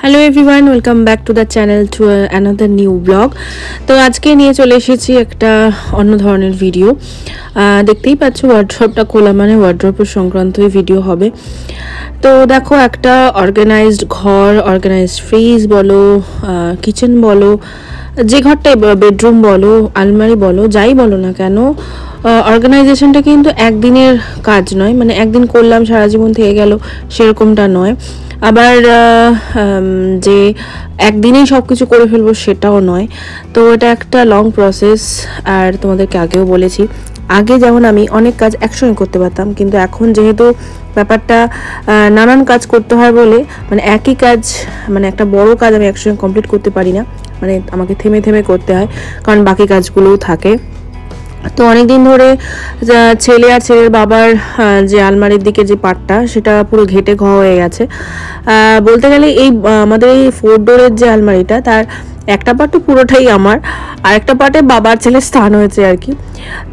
Hello everyone, welcome back to the channel to another new blog. তো আজকে নিয়ে চলে এসেছি একটা অন্য ধরনের ভিডিও। দেখতেই পাচ্ছ ওয়ার্ড্রপটা খোলা মানে ওয়ার্ড্রপের সংক্রান্তই ভিডিও হবে। তো দেখো, একটা অর্গানাইজড ঘর, অর্গানাইজড ফ্রিজ বলো, কিচেন বলো, যে ঘরটাই, বেডরুম বলো, আলমারি বলো, যাই বলো না কেন, অর্গানাইজেশনটা কিন্তু একদিনের কাজ নয়। মানে একদিন করলাম সারা জীবন থেকে গেল সেরকমটা নয়। আবার যে একদিনেই সব কিছু করে ফেলবো সেটাও নয়। তো এটা একটা লং প্রসেস। আর তোমাদেরকে আগেও বলেছি, আগে যেমন আমি অনেক কাজ একসঙ্গে করতে পারতাম, কিন্তু এখন যেহেতু ব্যাপারটা নানান কাজ করতে হয় বলে, মানে একই কাজ, মানে একটা বড় কাজ আমি একসঙ্গে কমপ্লিট করতে পারি না। মানে আমাকে থেমে থেমে করতে হয়, কারণ বাকি কাজগুলোও থাকে। তো অনেক দিন ধরে ছেলে আর ছেলের বাবার যে আলমারির দিকে যে পাটটা, সেটা পুরো ঘেটে ঘ হয়ে গেছে। বলতে গেলে এই আমাদের এই 4 ডোরের যে আলমারিটা, তার একটা পার্ট তো পুরোটাই আমার, আর একটা পার্টে বাবার ছেলের স্থান হয়েছে আর কি।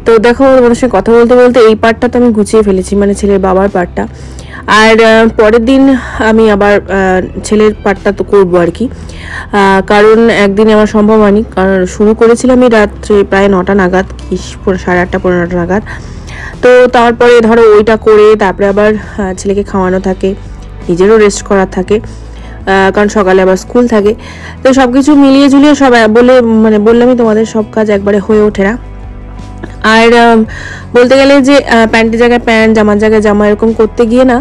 তো দেখো, ওর সঙ্গে কথা বলতে বলতে এই পার্টটা তো আমি গুছিয়ে ফেলেছি, মানে ছেলের বাবার পার্টটা। আর পরের দিন আমি আবার ছেলের পার্টটা তো করবো আর কি, কারণ একদিনে আমার সম্ভব হয়নি। কারণ শুরু করেছিলাম আমি রাত্রে প্রায় 9টা নাগাদ, কি 8:30 পৌনে 9টা নাগাদ। তো তারপরে ধরো ওইটা করে তারপরে আবার ছেলেকে খাওয়ানো থাকে, নিজেরও রেস্ট করার থাকে, কারণ সকালে আবার স্কুল থাকে। তো সব কিছু মিলিয়ে ঝুলিয়ে সব বললামই তোমাদের, সব কাজ একবারে হয়ে ওঠে না। আর বলতে গেলে যে প্যান্টের জায়গায় প্যান্ট, জামার জায়গায় জামা, এরকম করতে গিয়ে না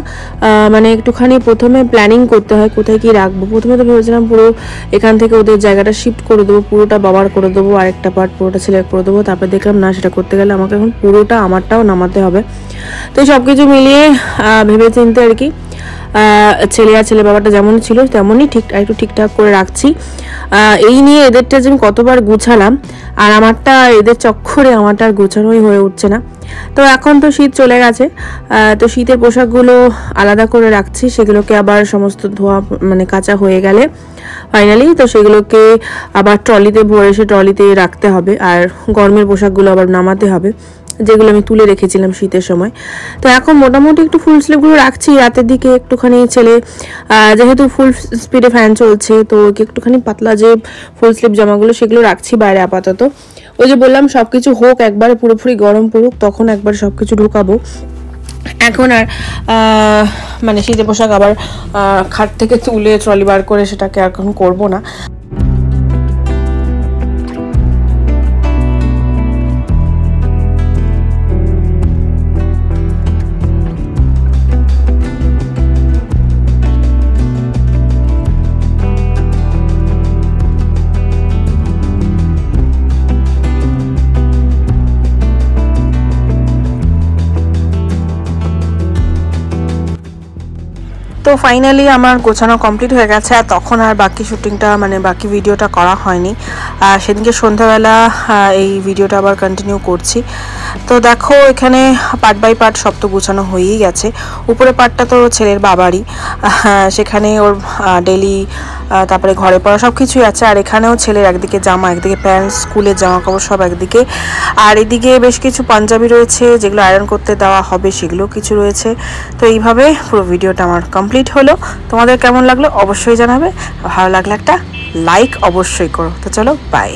মানে একটুখানি প্রথমে প্ল্যানিং করতে হয় কোথায় কি রাখবো। প্রথমে তো ভেবেছিলাম পুরো এখান থেকে ওদের জায়গাটা শিফট করে দেবো, পুরোটা বাবার করে দেবো, আরেকটা পার্ট পুরোটা ছেলের করে দেবো। তারপর দেখলাম না, সেটা করতে গেলে আমাকে এখন পুরোটা আমারটাও নামাতে হবে। তো সব কিছু মিলিয়ে ভেবে চিন্তে আর কি ছেলে আর ছেলে বাবাটা যেমন ছিল তেমনই একটু ঠিকঠাক করে রাখছি। এই নিয়ে এদেরটা যে আমি কতবার গুছালাম, আর আমারটা এদের চক্করে আমারটা আর গোছানোই হয়ে উঠছে না। তো এখন তো শীত চলে গেছে, তো শীতের পোশাকগুলো আলাদা করে রাখছি, সেগুলোকে আবার সমস্ত ধোয়া মানে কাঁচা হয়ে গেলে ফাইনালি তো সেগুলোকে আবার ট্রলিতে ভরে সে ট্রলিতে রাখতে হবে। আর গরমের পোশাকগুলো আবার নামাতে হবে, যেগুলো আমি তুলে রেখেছিলাম শীতের সময়। তো এখন মোটামুটি একটু ফুল স্লিভগুলো রাখছি, রাতের দিকে একটুখানি ছেলে যেহেতু ফুল স্পিডে ফ্যান চলছে, তো একটুখানি পাতলা যে ফুল স্লিভ জামাগুলো সেগুলো রাখছি বাইরে আপাতত। ওই যে বললাম সব কিছু হোক, একবারে পুরোপুরি গরম পড়ুক, তখন একবার সব কিছু ঢোকাবো। এখন আর মানে শীতের পোশাক আবার খাট থেকে তুলে ট্রলি বার করে সেটাকে এখন করবো না। তো ফাইনালি আমার গোছানো কমপ্লিট হয়ে গেছে, আর তখন আর বাকি শুটিংটা মানে বাকি ভিডিওটা করা হয়নি। সেদিনকে সন্ধ্যাবেলা এই ভিডিওটা আবার কন্টিনিউ করছি। তো দেখো, এখানে পার্ট বাই পার্ট সব তো গোছানো হয়েই গেছে। উপরে পার্টটা তো ছেলের বাবারই, সেখানে ওর ডেলি তারপরে ঘরে পড়া সব কিছুই আছে। আর এখানেও ছেলের একদিকে জামা, একদিকে প্যান্ট, স্কুলের জামা কাপড় সব একদিকে, আর এদিকে বেশ কিছু পাঞ্জাবি রয়েছে যেগুলো আয়রন করতে দেওয়া হবে, সেগুলো কিছু রয়েছে। তো এইভাবে পুরো ভিডিওটা আমার কমপ্লিট হলো। তোমাদের কেমন লাগলো অবশ্যই জানাবে, ভালো লাগলে একটা লাইক অবশ্যই করো। তো চলো, বাই।